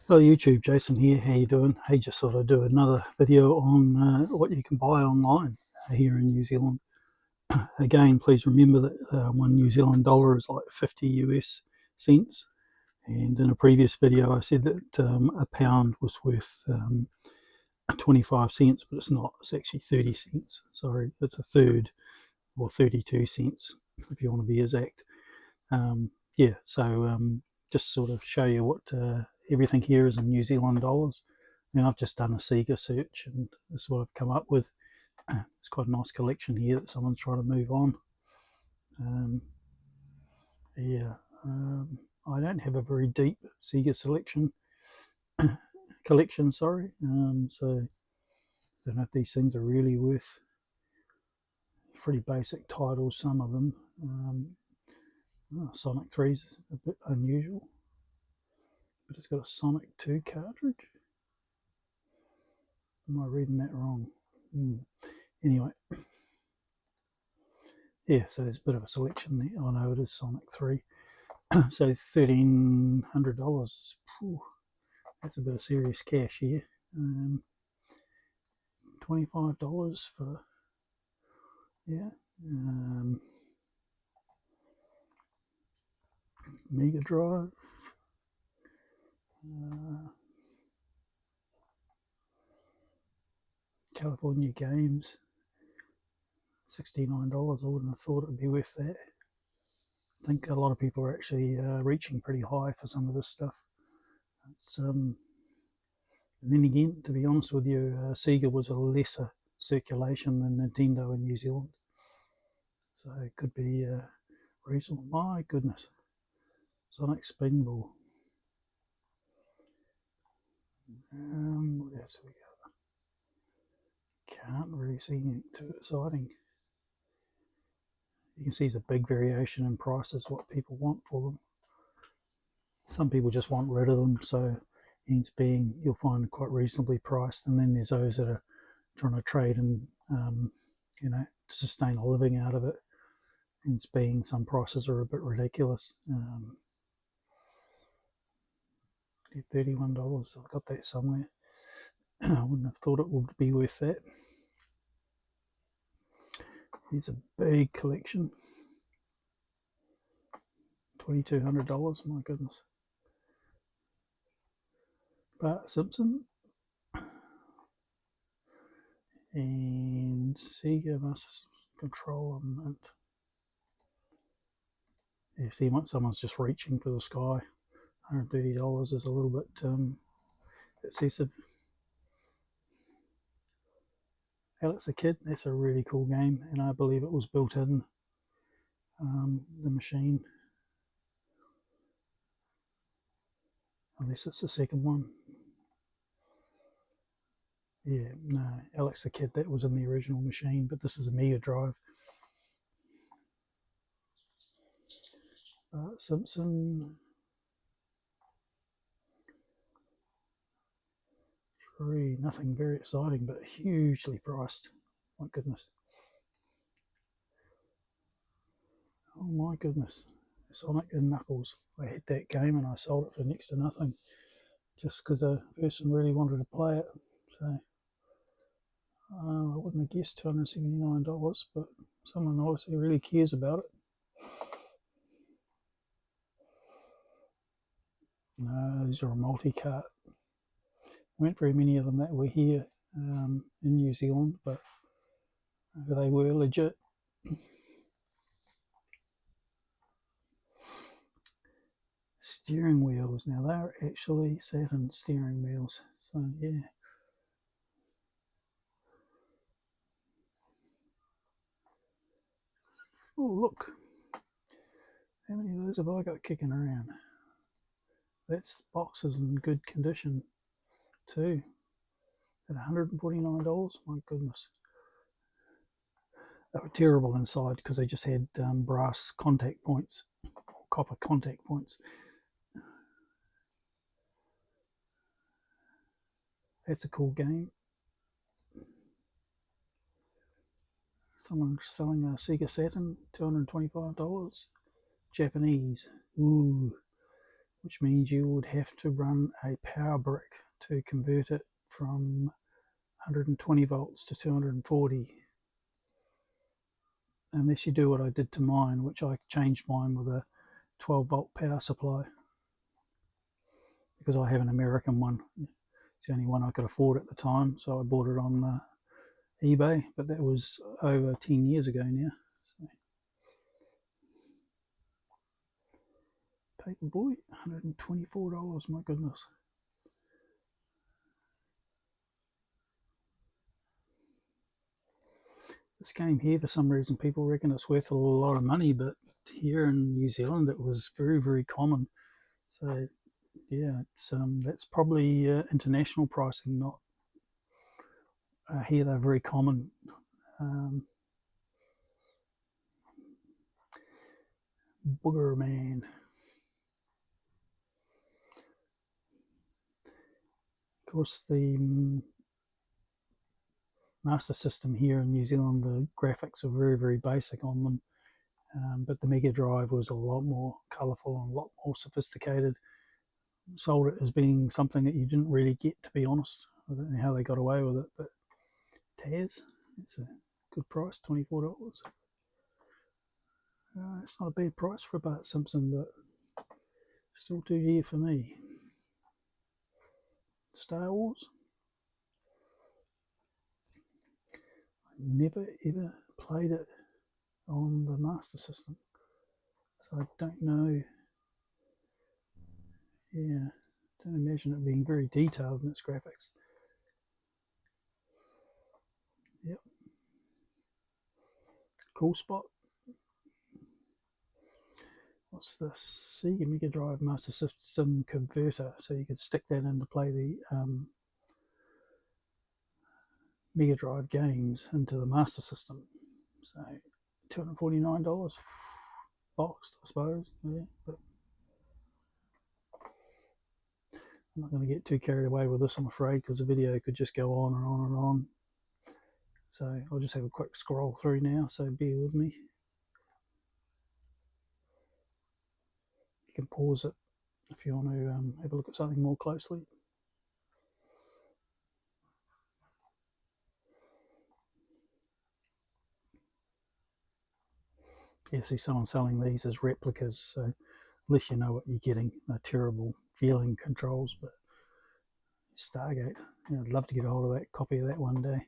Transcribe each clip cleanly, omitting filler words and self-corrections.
Hello YouTube, Jason here. How you doing? Hey, just thought I'd do another video on what you can buy online here in New Zealand. Again, please remember that one New Zealand dollar is like 50 US cents. And in a previous video, I said that a pound was worth 25 cents, but it's not. It's actually 30 cents. Sorry, it's a third, or 32 cents if you want to be exact. Yeah, so just sort of show you what everything here is in New Zealand dollars. And I've just done a Sega search, and this is what I've come up with. It's quite a nice collection here that someone's trying to move on. Yeah, I don't have a very deep Sega collection, sorry. So I don't know if these things are really worth pretty basic titles, some of them. Sonic 3 is a bit unusual, but it's got a Sonic 2 cartridge. Am I reading that wrong? Anyway, yeah, so there's a bit of a selection there. I know it is Sonic 3. So $1,300. That's a bit of serious cash here. $25 for, yeah. Mega Drive. California Games. $69. I wouldn't have thought it would be worth that. I think a lot of people are actually reaching pretty high for some of this stuff. It's, and then again, to be honest with you, Sega was a lesser circulation than Nintendo in New Zealand, so it could be reasonable. My goodness, Sonic Spinball. What else have we got? Can't really see anything too exciting. You can see there's a big variation in prices, what people want for them. Some people just want rid of them, so hence being you'll find quite reasonably priced, and then there's those that are trying to trade and to sustain a living out of it. Hence being some prices are a bit ridiculous. $31. I've got that somewhere. I wouldn't have thought it would be worth that. Here's a big collection. $2,200. My goodness. Bart Simpson and Sega Master Controller Mint. You see, once someone's just reaching for the sky, $130 is a little bit excessive. Alex the Kid, that's a really cool game, and I believe it was built in the machine, unless it's the second one. Yeah, no, Alex the Kid, that was in the original machine, but this is a Mega Drive. Simpson. Nothing very exciting, but hugely priced. My goodness. Oh my goodness. Sonic and Knuckles. I had that game and I sold it for next to nothing, just because a person really wanted to play it. So I wouldn't have guessed $279, but someone obviously really cares about it. No, these are a multi-cart. Weren't very many of them that were here in New Zealand, but they were legit. Steering wheels. Now they're actually Saturn steering wheels. So yeah. Oh look. How many of those have I got kicking around? That box is in good condition too. At $149, my goodness. They were terrible inside because they just had brass contact points, or copper contact points. That's a cool game. Someone's selling a Sega Saturn, $225. Japanese. Ooh. which means you would have to run a power brick to convert it from 120 volts to 240, unless you do what I did to mine, which I changed mine with a 12-volt power supply, because I have an American one. It's the only one I could afford at the time, so I bought it on eBay, but that was over 10 years ago now. So, Paperboy, $124, my goodness. This game here, for some reason, people reckon it's worth a lot of money, but here in New Zealand, it was very, very common. So yeah, it's that's probably international pricing, not here. They're very common. Um, Booger Man. Of course, the Master System here in New Zealand, the graphics are very, very basic on them. But the Mega Drive was a lot more colourful and a lot more sophisticated. Sold it as being something that you didn't really get, to be honest. I don't know how they got away with it, but Taz, it's a good price, $24. It's not a bad price for a Bart Simpson, but still too dear for me. Star Wars. I never ever played it on the Master System, so I don't know. Yeah, don't imagine it being very detailed in its graphics. Yep, cool spot. What's this? Sega Mega Drive Master System converter, so you could stick that in to play the Mega Drive games into the Master System. So $249 boxed, I suppose. Yeah, but I'm not going to get too carried away with this, I'm afraid, because the video could just go on and on and on. So I'll just have a quick scroll through now, so bear with me. You can pause it if you want to have a look at something more closely. Yeah, see someone selling these as replicas, so at least you know what you're getting. No terrible feeling controls, but Stargate. Yeah, I'd love to get a hold of that copy of that one day.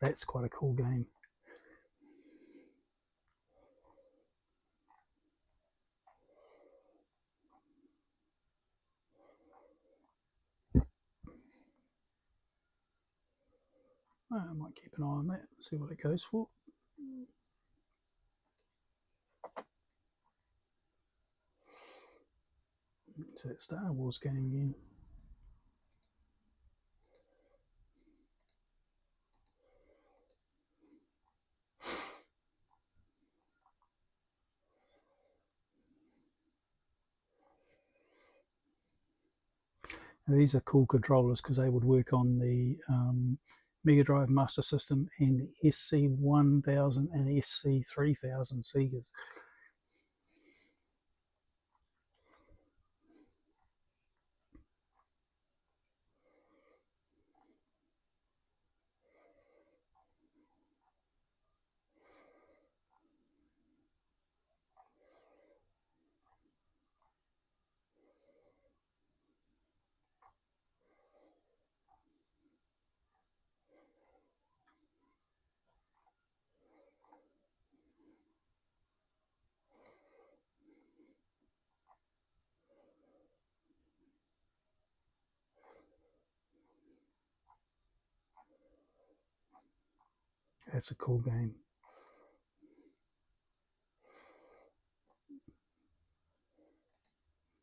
That's quite a cool game. I might keep an eye on that, see what it goes for. It's that Star Wars game again. Now, these are cool controllers because they would work on the Mega Drive Master System and the SC1000 and SC3000 Segas. That's a cool game.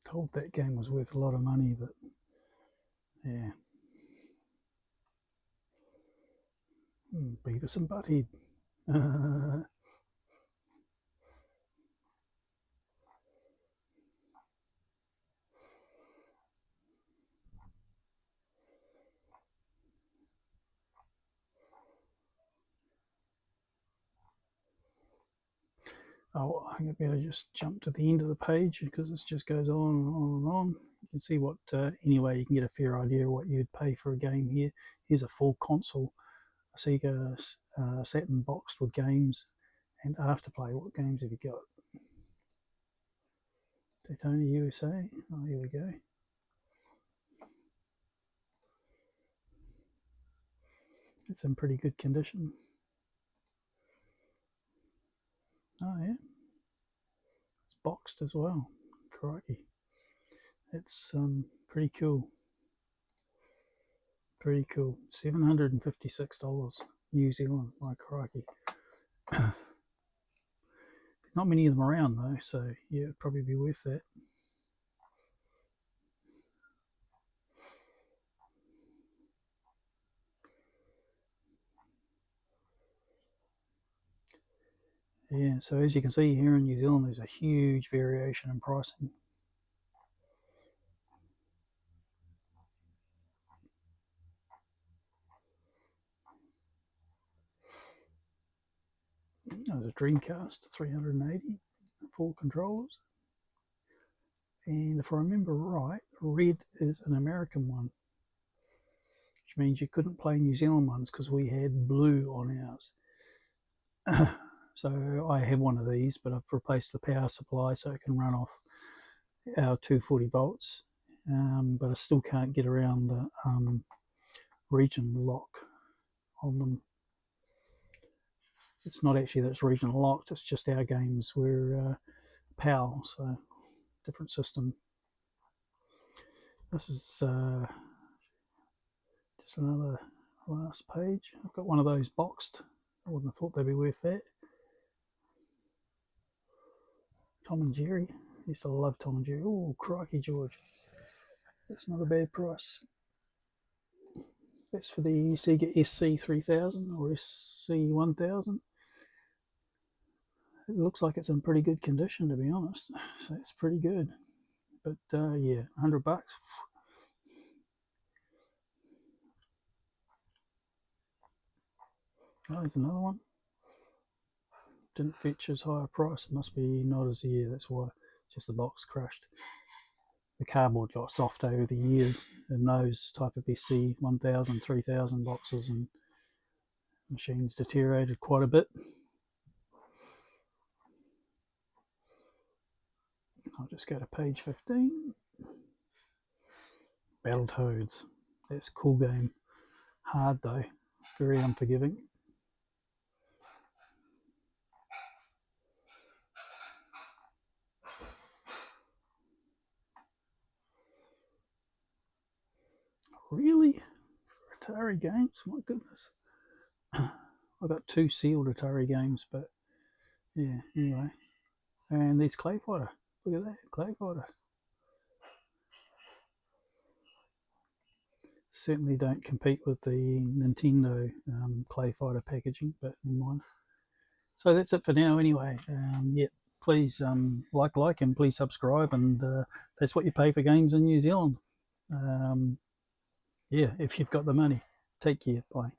Told that game was worth a lot of money, but yeah. Beavis and Butthead. Oh, I think I better just jump to the end of the page because this just goes on and on and on. You can see what, anyway, you can get a fair idea of what you'd pay for a game here. Here's a full console, a Sega Saturn boxed with games and afterplay. What games have you got? Daytona USA. Oh, here we go. It's in pretty good condition. Oh yeah, it's boxed as well. Crikey, it's pretty cool. Pretty cool. $756 New Zealand. My crikey. Not many of them around though, so yeah, it'd probably be worth that. Yeah, so as you can see here in New Zealand, there's a huge variation in pricing. There's a Dreamcast 380 full controllers. And if I remember right, red is an American one, which means you couldn't play New Zealand ones because we had blue on ours. So I have one of these, but I've replaced the power supply so it can run off our 240 volts. But I still can't get around the region lock on them. It's not actually that it's region locked, it's just our games were PAL, so different system. This is just another last page. I've got one of those boxed. I wouldn't have thought they'd be worth that. Tom and Jerry. I used to love Tom and Jerry. Oh, crikey, George. That's not a bad price. That's for the Sega SC3000 or SC1000. It looks like it's in pretty good condition, to be honest. So it's pretty good. But yeah, $100. Oh, there's another one. Didn't fetch as high a price. It must be not as yeah. That's why. Just the box crashed. The cardboard got soft over the years, and those type of SC 1000, 3000 boxes and machines deteriorated quite a bit. I'll just go to page 15. Battletoads. That's a cool game. Hard though. Very unforgiving. Really? Atari games? My goodness. I've got two sealed Atari games, but yeah, anyway. And there's Clay Fighter. Look at that, Clay Fighter. Certainly don't compete with the Nintendo Clay Fighter packaging, but never mind. So that's it for now, anyway. Yeah, please like, and please subscribe, and that's what you pay for games in New Zealand. Yeah, if you've got the money. Take care. Bye.